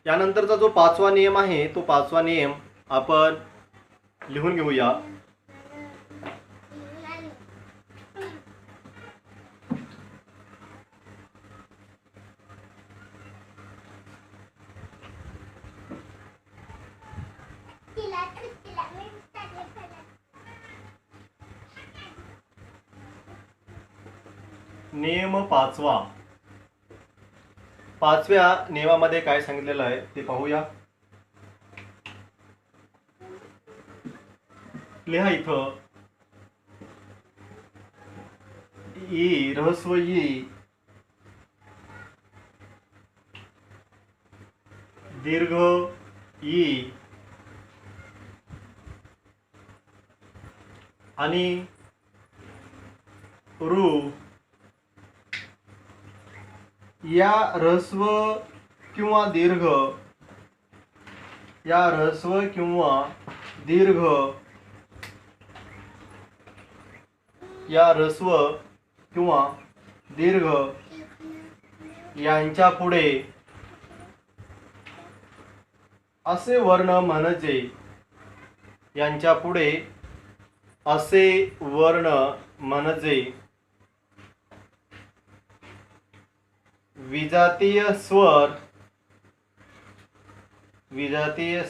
यानंतरचा जो पाचवा नियम आहे तो पाचवा नियम आपण लिहून घेऊया. नियम पाचवा. पाचव्या नियमामध्ये काय सांगितलेलं आहे ते पाहूया. लिहा इथं ई रहस्व ई दीर्घ ई आणि रू या ऱ्हस्व किंवा दीर्घ या ऱ्हस्व किंवा दीर्घ या ऱ्हस्व किंवा दीर्घ यांच्या पुढे असे वर्ण म्हणजे यांच्या पुढे असे वर्ण म्हणजे विजातीय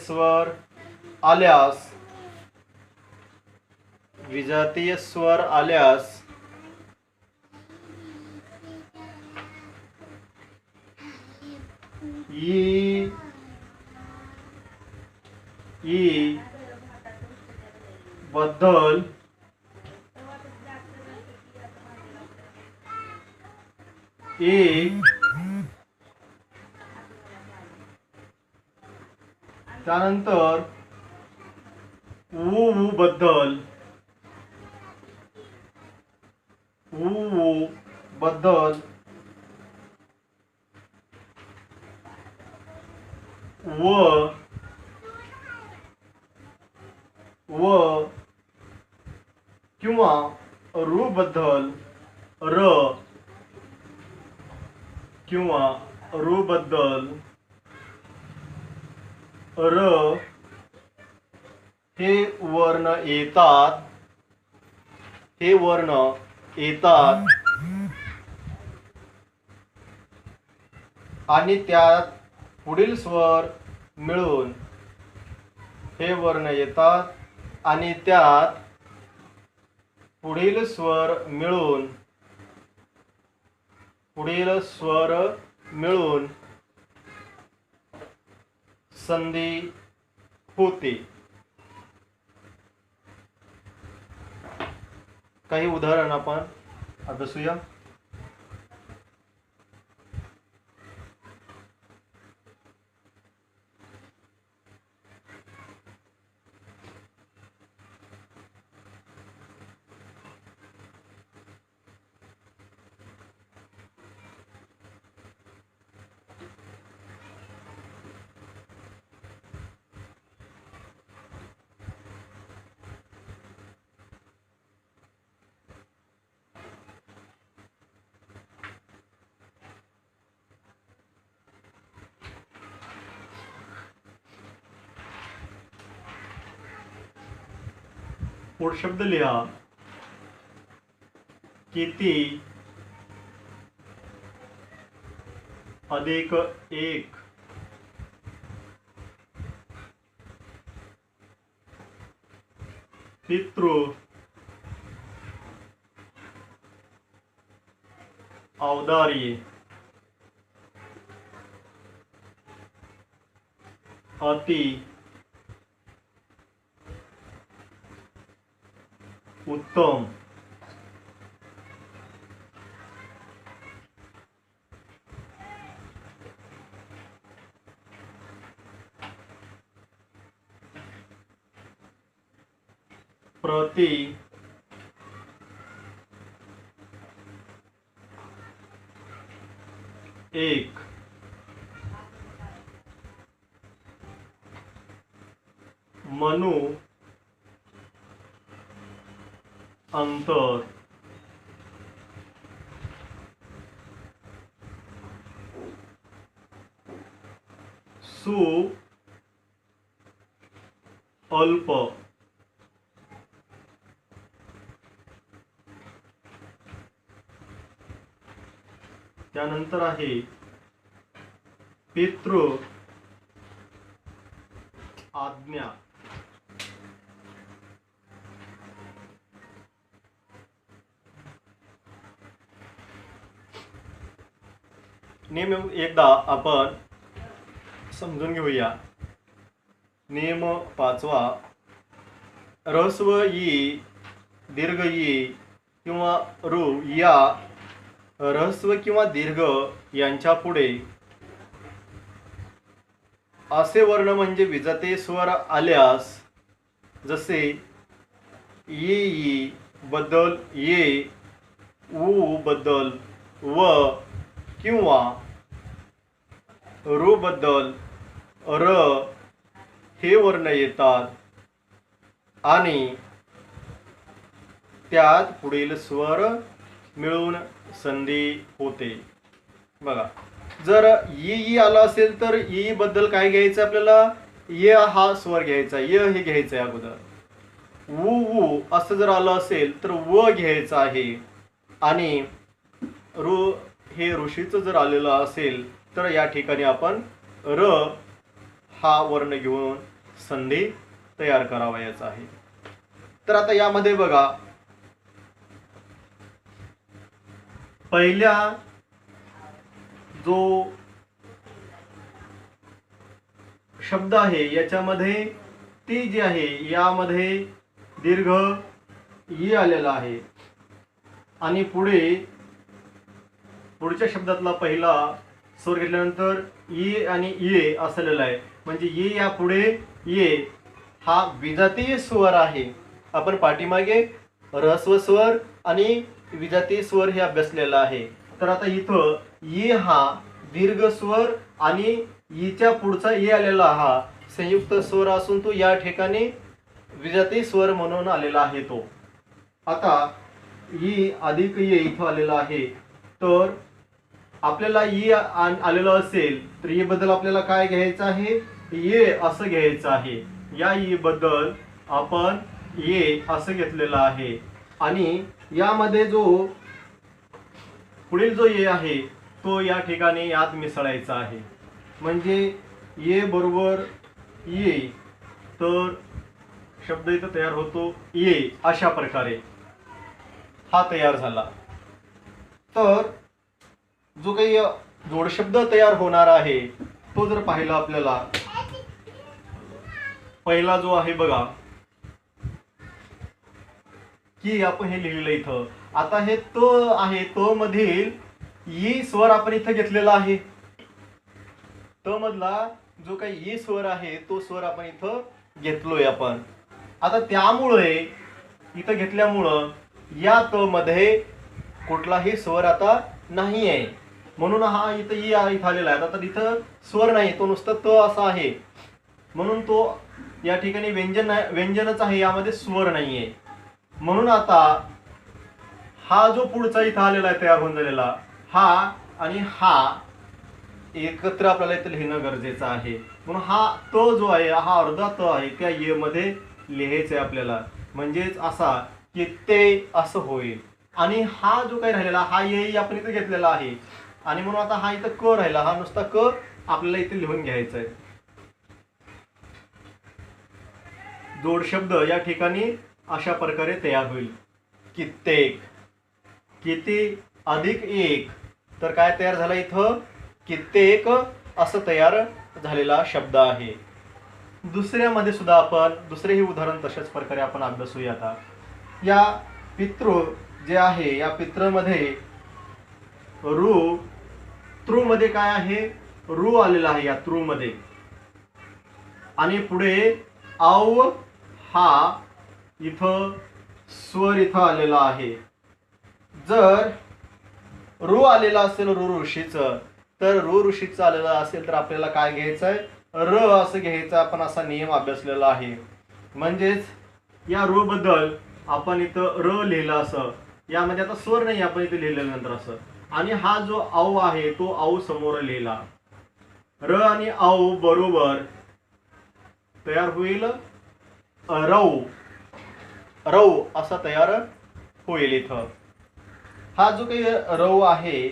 स्वर आल्यास विजातीय स्वर आल्यास ई बद्दल त्यानंतर ऊ बद्दल व किंवा रू बद्दल र किंवा रू बद्दल र हे वर्ण येतात आणि त्यात पुढील स्वर मिळून हे वर्ण येतात आणि त्यात पुढील स्वर मिळून संधी होते. काही उदाहरण आपण अभ्यासूया. पुढ शब्द लिहा. किती अधिक एक पितृ औदार्य अति उत्तम प्रति एक मनु अंतर सु अल्प, त्यानंतर आहे पितृ आज्ञा, नियम एकदा आपण समजून घेऊया. नियम 5वा, ऱ्हस्व ई, दीर्घ ई किंवा रू या ऱ्हस्व किंवा दीर्घ यांच्या पुढे असे वर्ण म्हणजे विजाते स्वर आल्यास, जसे ई बद्दल ये, ऊ बद्दल व किंवा रू बद्दल र हे वर्ण येतात आणि त्यात पुढील स्वर मिळून संधी होते. बघा, जर ई आला असेल तर ई बद्दल काय घ्यायचं आपल्याला, य हा स्वर घ्यायचा, य हे घ्यायचं आहे अगोदर. ऊ असं जर आलं असेल तर व घ्यायचं आहे आणि रू हे ऋषीचं जर आलेलं असेल तर या ठिकाणी आपण र हा वर्ण घेऊन संधी तयार करावयाचा आहे. तर आता यामध्ये बघा, पहिल्या जो शब्द आहे याच्यामध्ये ती जी आहे यामध्ये दीर्घ ई आलेला आहे आणि पुढच्या शब्दातला पहिला स्वर घेतल्यानंतर ई आणि ये असलेला आहे, म्हणजे ये या पुढे ये हा विजातीय स्वर आहे. आपण पाठीमागे ऱ्हस्व स्वर आणि विजातीय स्वर हे अभ्यासलेला आहे. तर आता इथं ये हा दीर्घ स्वर आणि ईच्या पुढचा ये आलेला हा संयुक्त स्वर असून तो या ठिकाणी विजातीय स्वर म्हणून आलेला आहे. तो आता ई अधिक ये इथं आलेला आहे. तर आपल्याला ई आलेलं असेल तर ई बद्दल आपल्याला काय घ्यायचं आहे, ये असं घ्यायचं आहे. या ई बद्दल आपण ये असं घेतलेलं आहे आणि यामध्ये जो पुढील जो ये आहे तो या ठिकाणी यात मिसळायचा आहे. म्हणजे ये बरोबर ये, तर शब्द इथं तयार होतो ये. अशा प्रकारे हा तयार झाला. तर जो काही जोडशब्द तयार होणार आहे तो जर पाहिला आपल्याला, पहिला जो आहे बघा की आपण हे लिहिलं इथं. आता हे त आहे, त मधील ई स्वर आपण इथं घेतलेला आहे. त मधला जो काही ई स्वर आहे तो स्वर आपण इथं घेतलोय आपण. आता त्यामुळे इथं घेतल्यामुळं या त मध्ये कुठलाही स्वर आता नाही आहे, म्हणून हा इथं ई इथं आलेला आहे. आता इथं स्वर नाही, तो नुसतं त असा आहे, म्हणून तो या ठिकाणी व्यंजनच आहे, यामध्ये स्वर नाहीये. म्हणून आता हा जो पुढचा इथं आलेला आहे तयार होऊन झालेला, हा आणि हा एकत्र आपल्याला इथं लिहिणं गरजेचं आहे. म्हणून हा त जो आहे हा अर्धा त आहे त्या ये मध्ये लिहायचं आहे आपल्याला. म्हणजेच असा की ते असं होईल. आणि हा जो काही राहिलेला हा ये आपण इथं घेतलेला आहे आणि म्हणून आता हा इथं क राहिला, हा नुसता क आपल्याला इथे लिहून घ्यायचा आहे. जोडशब्द या ठिकाणी अशा प्रकारे तयार होईल. कित्येक, किती अधिक एक, तर काय तयार झाला इथं, कित्येक असं तयार झालेला शब्द आहे. दुसऱ्यामध्ये सुद्धा आपण दुसरेही उदाहरण तशाच प्रकारे आपण अभ्यासूया. आता या पितृ जे आहे या पितृमध्ये रू, तृ मध्ये काय आहे, रू आलेला आहे या तृ मध्ये आणि पुढे औ हा इथं स्वर इथं आलेला आहे. जर रू आलेला असेल रू ऋषीचं, तर रू ऋषीचं आलेलं असेल तर आपल्याला काय घ्यायचं आहे, र असं घ्यायचं. आपण असा नियम अभ्यासलेला आहे. म्हणजेच या रू बद्दल आपण इथं र लिहिलं असं, यामध्ये आता स्वर नाही आपण इथे लिहिल्यानंतर असं, आणि हा जो औ आहे तो औ समोर लिहिला. र आणि औ बरोबर तयार होईल रौ. रौ असा तयार होईल इथं. हा जो काही रौ आहे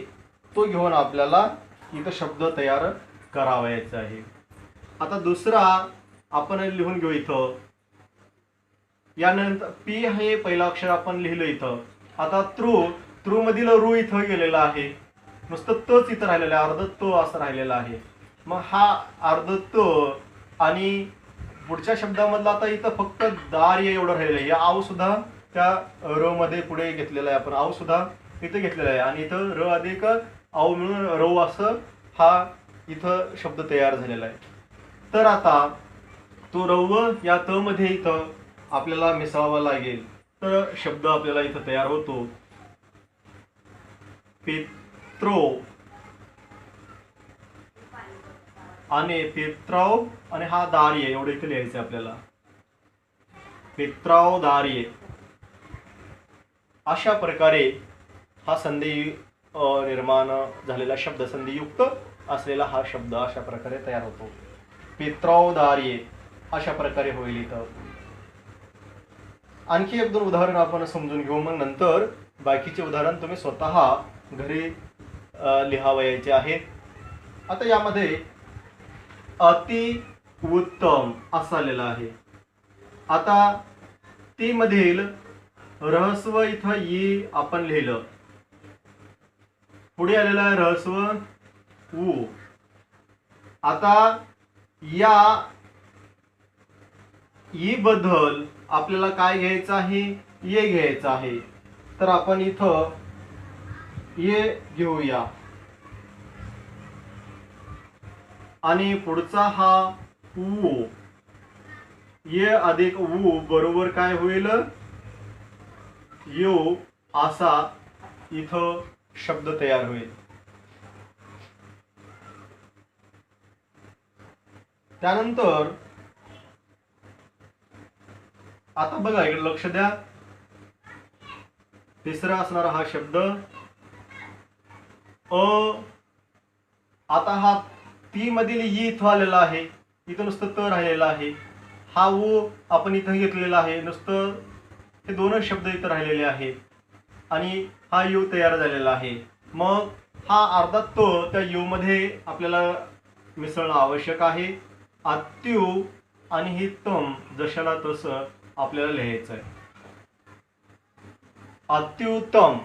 तो घेऊन आपल्याला इथं शब्द तयार करावायचा आहे. आता दुसरा आपण लिहून घेऊ इथं. यानंतर पी हे पहिलं अक्षर आपण लिहिलं इथं. आता तृ मधील रू इथं गेलेला आहे. नुसतं तच इथं राहिलेलं आहे, अर्ध तो असं राहिलेला आहे. मग हा अर्ध तो आणि पुढच्या शब्दामधला आता इथं फक्त दार्य एवढं राहिलेलं आहे. या आव सुद्धा त्या र मध्ये पुढे घेतलेला आहे आपण. आव सुद्धा इथं घेतलेला आहे आणि इथं र अधिक आव मिळून रव असं हा इथं शब्द तयार झालेला आहे. तर आता तो रव या त मध्ये इथं आपल्याला मिसळावा लागेल. तर शब्द आपल्याला इथं तयार होतो पेत्रो आणि पेत्राव आणि हा दार्य एवढं इथे लिहायचं आपल्याला. पेत्राव दार्य अशा प्रकारे हा संधी निर्माण झालेला शब्द, संधियुक्त असलेला हा शब्द अशा प्रकारे तयार होतो. पेत्राव दार्य अशा प्रकारे होईल इथं. आणखी एक दोन उदाहरण आपण समजून घेऊ, मग नंतर बाकीचे उदाहरण तुम्ही स्वतः घरी लिहावयाचे आहेत. आता यामध्ये अति उत्तम असं आलेलं आहे. आता ती मधील रहस्व इथं ई आपण लिहिलं. पुढे आलेलं आहे रहस्व उ. आता या ई बद्दल आपल्याला काय घ्यायचं आहे, ये घ्यायचं आहे. तर आपण इथं ये घेऊया आणि पुढचा हा उ. ये अधिक उ बरोबर काय होईल, यो असा इथं शब्द तयार होईल. त्यानंतर आता बघा इकडे लक्ष द्या. तिसरा असणारा हा शब्द आता हा ती मधील ई इथं आलेला आहे. इथं नुसतं त राहिलेला आहे. हा उ आपण इथं घेतलेला आहे. नुसतं हे दोनच शब्द इथं राहिलेले आहेत आणि हा यू तयार झालेला आहे. मग हा अर्धा तो त्या यू मध्ये आपल्याला मिसळणं आवश्यक आहे. अत्यु आणि ही तम जशाला तसं आपल्याला लिहायचं आहे. अत्युत्तम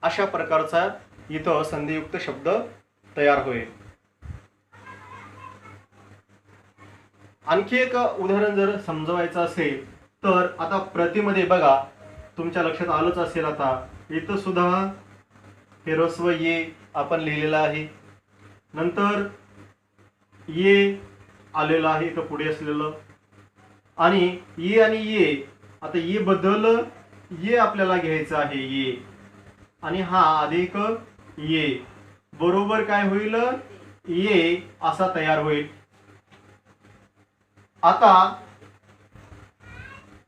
अशा प्रकारचा इथं संधियुक्त शब्द तयार होईल. आणखी एक उदाहरण जर समजवायचं असेल तर आता प्रतिमध्ये बघा, तुमच्या लक्षात आलंच असेल. आता इथं सुद्धा हे रस्व ये आपण लिहिलेलं आहे. नंतर ये आलेलं आहे इथं पुढे असलेलं आणि ये आणि ये. आता ये बद्दल ये आपल्याला घ्यायचं आहे. ये आणि हा अधिक ये बरोबर काय होईल, ये असा तयार होईल. आता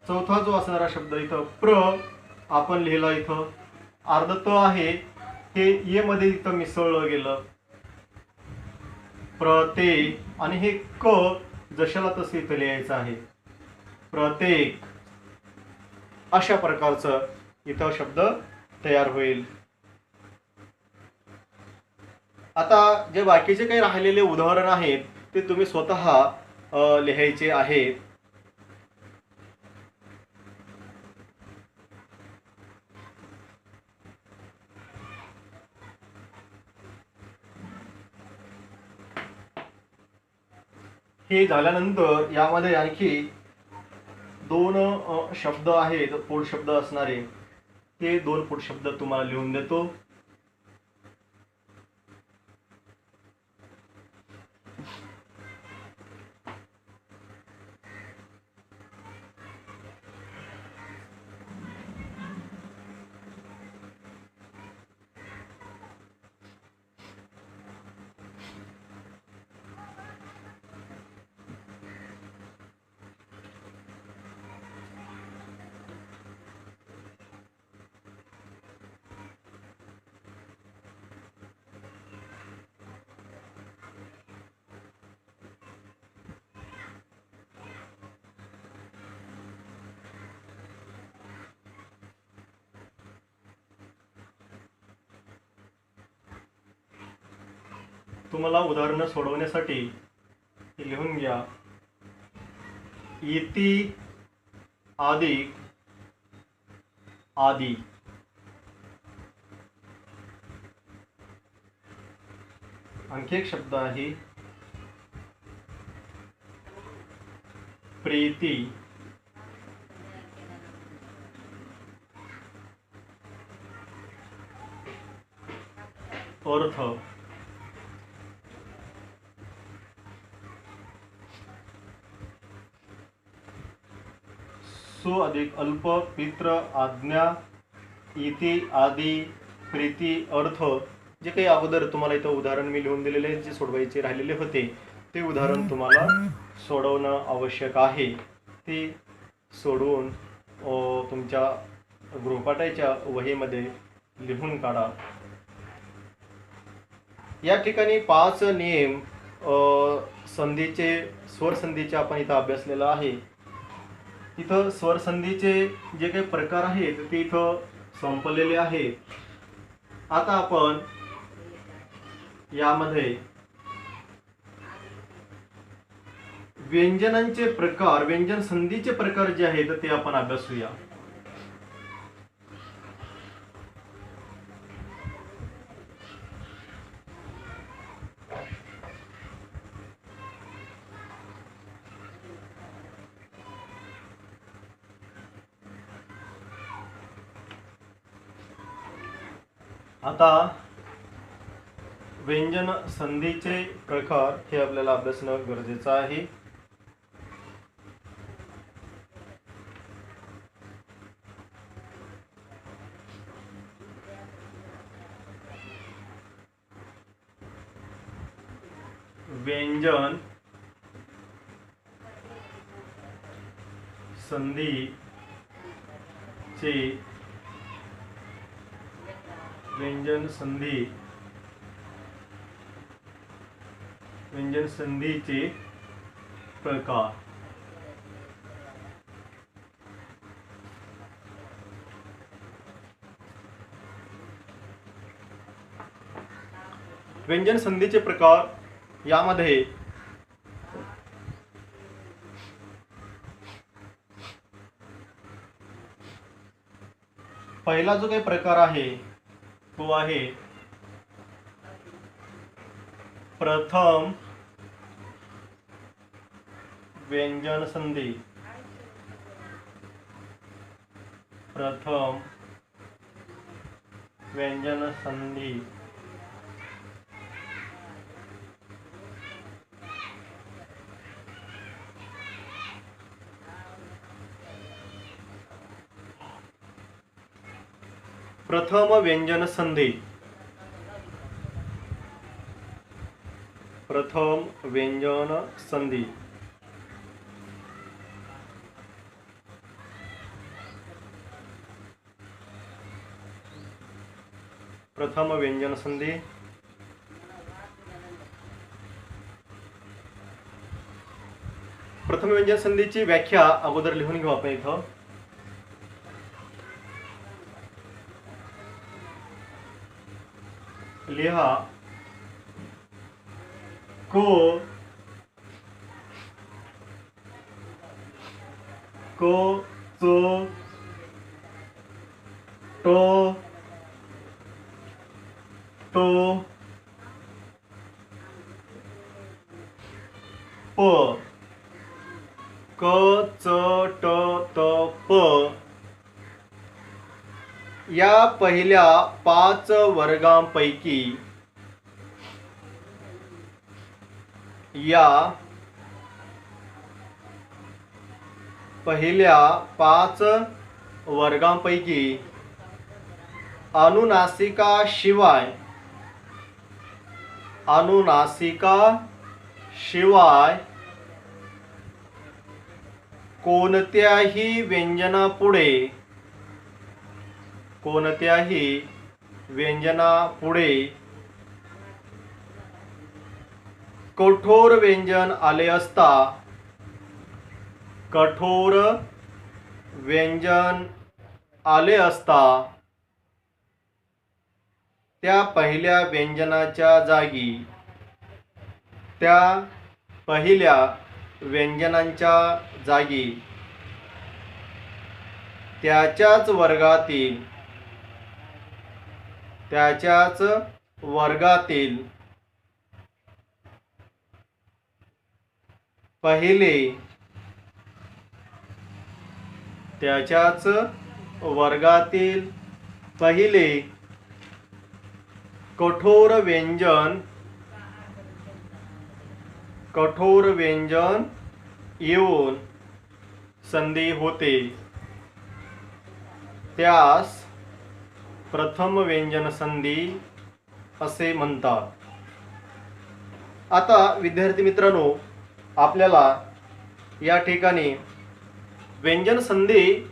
चौथा जो असणारा शब्द इथं प्र आपण लिहिला. इथं अर्ध त आहे, हे ये मध्ये इथं मिसळलं गेलं. प्रते आणि हे क जशाला तसं इथं लिहायचं आहे. प्रत्येक अशा प्रकारचं इथं शब्द तयार होईल. आता जे बाकीचे काही राहिलेले उदाहरण आहेत ते तुम्ही स्वतः लिहायचे आहेत. हे झाल्यानंतर यामध्ये आणखी दोन शब्द आहेत पोट शब्द असणारे. ते दोन पोट शब्द तुम्हाला लिहून देतो. तुम्हाला उदाहरणं सोडवण्यासाठी लिहून घ्या. इति अधिक आदि. आणखी एक शब्द आहे प्रीती. अर्थ. सु अधिक अल्प पित्र आज्ञा इति आदि प्रीती अर्थ. जे काही अगोदर तुम्हाला इथं उदाहरण मी लिहून दिलेले जे सोडवायचे राहिलेले होते ते उदाहरण तुम्हाला सोडवणं आवश्यक आहे. ते सोडवून तुमच्या गृहपाठाच्या वहीमध्ये लिहून काढा. या ठिकाणी 5 नियम संधीचे स्वर संधीचे आपण इथं अभ्यासलेला आहे. इथं स्वर संधीचे जे काही प्रकार आहेत ते इथं संपलेले आहेत. आता आपण यामध्ये व्यंजनांचे प्रकार, व्यंजन संधीचे प्रकार जे आहेत ते आपण अभ्यासूया. आता व्यंजन संधीचे प्रकार हे आपल्याला अभ्यासणं गरजेचं आहे. व्यंजन संधीचे व्यंजन संधीचे प्रकार. व्यंजन संधीचे प्रकार यामध्ये पहिला जो काही प्रकार आहे तो आहे प्रथम व्यंजन संधी. प्रथम व्यंजन संधी. प्रथम व्यंजन संधी. प्रथम व्यंजन संधी. प्रथम व्यंजन संधी. प्रथम व्यंजन संधीची व्याख्या अगोदर लिहून घेऊ आपण इथं. लिहा को तो टो प क च ट त प या पहिल्या 5 वर्गांपैकी या पहिल्या 5 वर्गांपैकी अनुनासिका शिवाय कोणत्याही व्यंजनापुढे कठोर व्यंजन आले असता त्या पहिल्या व्यंजनाच्या जागी त्या पहिल्या व्यंजनांच्या जागी त्याच्याच वर्गातील पहिले कठोर व्यंजन येऊन संधी होते, त्यास प्रथम व्यंजन संधी असे म्हणतात. आता विद्यार्थी मित्रांनो, आपल्याला या ठिकाणी व्यंजन संधी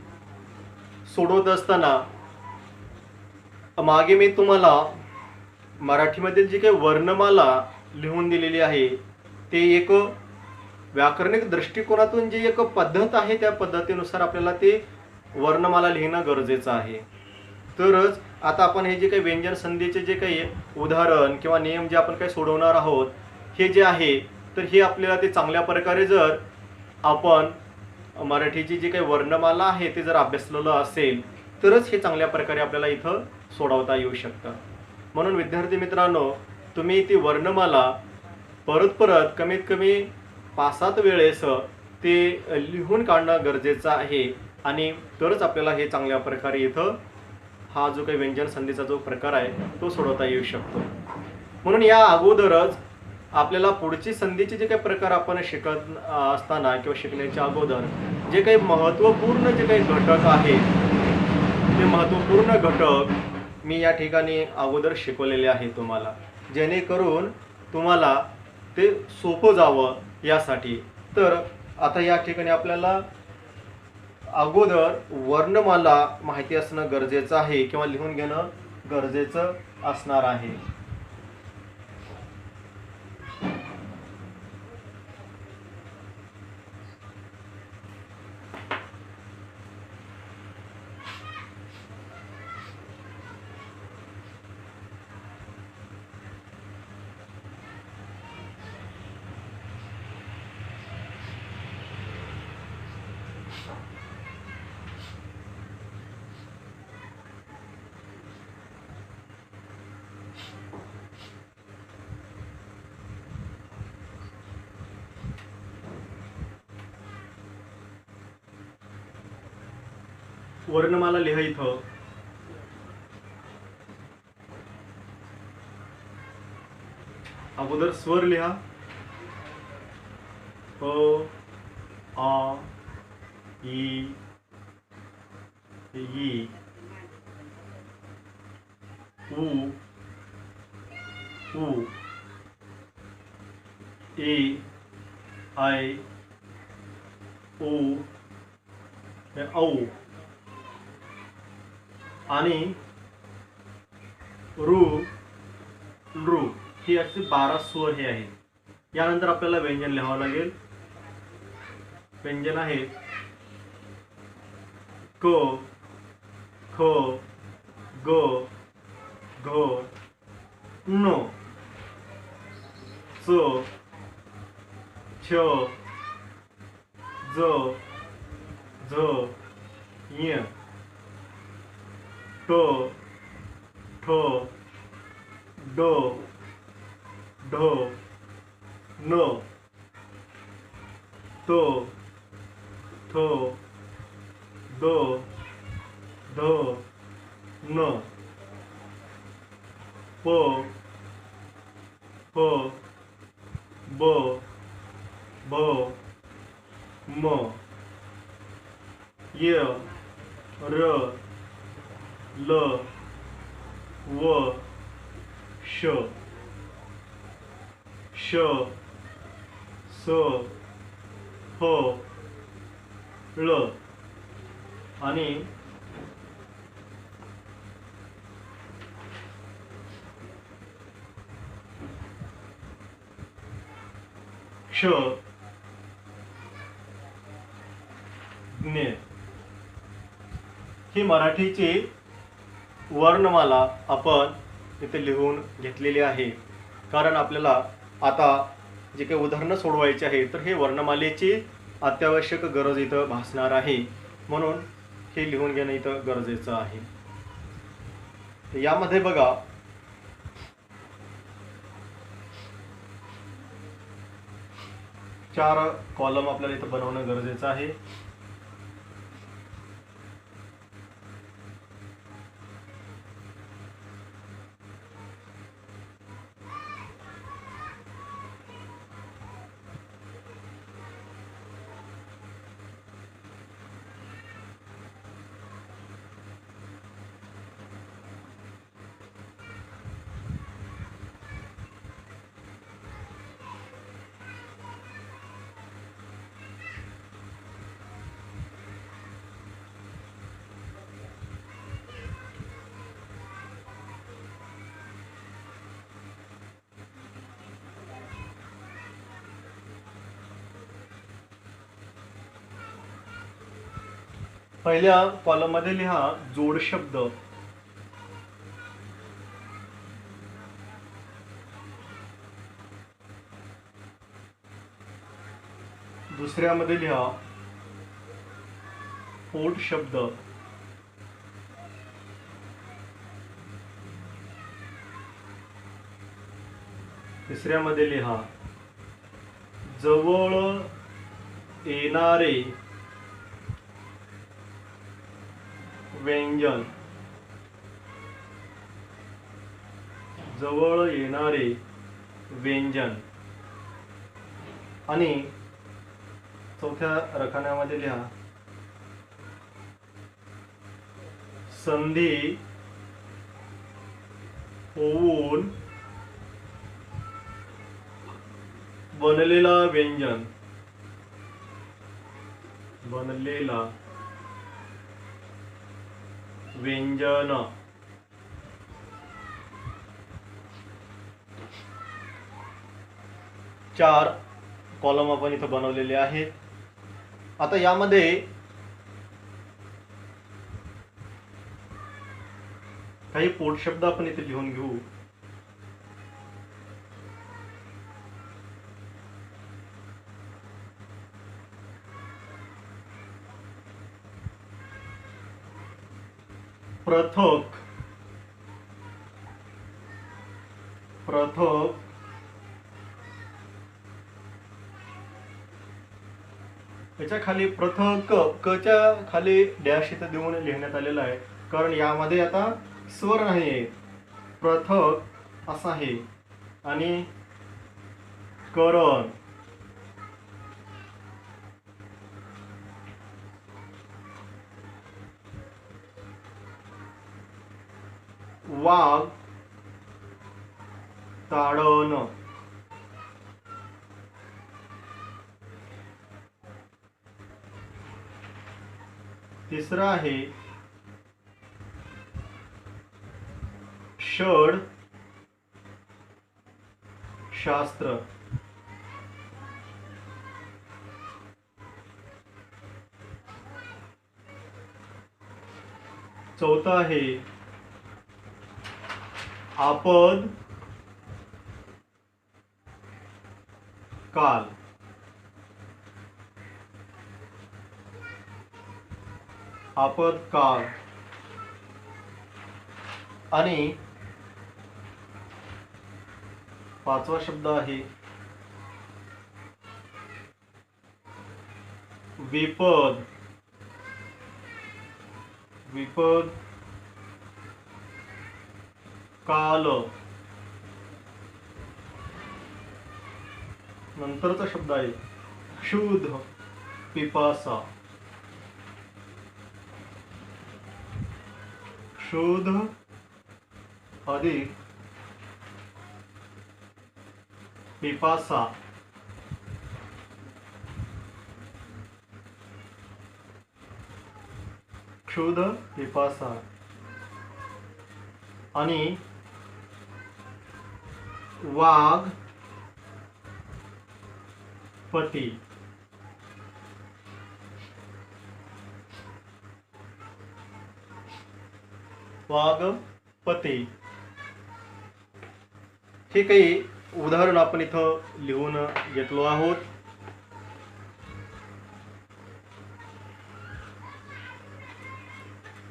सोडवत असताना मागे मी तुम्हाला मराठीमधील जी काही वर्णमाला लिहून दिलेली आहे ते एक व्याकरणिक दृष्टिकोनातून जी एक पद्धत आहे त्या पद्धतीनुसार आपल्याला ते वर्णमाला लिहिणं गरजेचं आहे. तरच आता आपण हे जे काही व्यंजन संधीचे जे काही उदाहरण किंवा नियम जे आपण काही सोडवणार आहोत हे जे आहे तर हे आपल्याला ते चांगल्या प्रकारे जर आपण मराठीची जी काही वर्णमाला आहे ते जर अभ्यासलेलं असेल तरच हे चांगल्या प्रकारे आपल्याला इथं सोडवता येऊ शकतं. म्हणून विद्यार्थी मित्रांनो, तुम्ही ती वर्णमाला परत कमीत कमी 5-7 वेळेस ते लिहून काढणं गरजेचं आहे आणि तरच आपल्याला हे चांगल्या प्रकारे इथं हा जो काही व्यंजन संधीचा जो प्रकार आहे तो सोडवता येऊ शकतो. म्हणून या अगोदरच आपल्याला पुढची संधीचे जे काही प्रकार आपण शिकत असताना किंवा शिकण्याच्या अगोदर जे काही महत्त्वपूर्ण जे काही घटक आहेत ते महत्त्वपूर्ण घटक मी या ठिकाणी अगोदर शिकवलेले आहे तुम्हाला, जेणेकरून तुम्हाला ते सोपं जावं यासाठी. तर आता या ठिकाणी आपल्याला अगोदर वर्णमाला माहिती असणं गरजेचं आहे किंवा लिहून घेणं गरजेचं असणार आहे. वर्णमाला लिहा. इथं अगोदर स्वर लिहा. प, आ, ई, ई, उ, ए, आय, ओ, औ आणि रू, लृ ही असे 12 स्वर हे आहेत. यानंतर आपल्याला व्यंजन लिहावं लागेल. व्यंजन आहे क, ख, ग, घ, न, च, छ, ज, झ, य, ट, ठ, ड, ढ, न, त, थ, द, ध, न, प, फ, ब, भ, म, य, र, ल, व, श, श, स, ह, ळ आणि क्ष, ज्ञ ही मराठीची वर्णमाला आपण इथे लिहून घेतलेली आहे. कारण आपल्याला आता जे काही उदाहरणं सोडवायची आहे, तर हे वर्णमालेची अत्यावश्यक गरज इथं भासणार आहे, म्हणून हे लिहून घेणं इथं गरजेचं आहे. यामध्ये बघा, चार कॉलम आपल्याला इथं बनवणं गरजेचं आहे. पहिल्या कॉलम मध्ये लिहा जोड शब्द. दुसऱ्यामध्ये लिहा पोट शब्द. तिसऱ्यामध्ये लिहा जवळ येणारे व्यंजन. जवळ येणारे व्यंजन. आणि चौथ्या रकान्यामध्ये लिहा संधी होऊन बनलेला व्यंजन. बनलेला व्यंजन. चार कॉलम आपण इथं बनवलेले आहेत. आता यामध्ये काही पोट शब्द आपण इथे लिहून घेऊ. पृथक. पृथक. याच्या खाली पृथक कच्या खाली डॅश इथं देऊन लिहिण्यात आलेला आहे, कारण यामध्ये आता स्वर नाही आहे. पृथक असा आहे. आणि करण. वाघ. ताडण. तिसरा आहे षड शास्त्र. चौथा आहे आपद काल. आपद काल. आणि पाचवा शब्द आहे विपद. विपद काल. नंतरचा शब्द आहे क्षुध पिपासा. क्षुध अधिक पिपासा. क्षुध पिपासा. आणि वाघ पती. वाघ पती. हे काही उदाहरण आपण इथं लिहून घेतलो आहोत.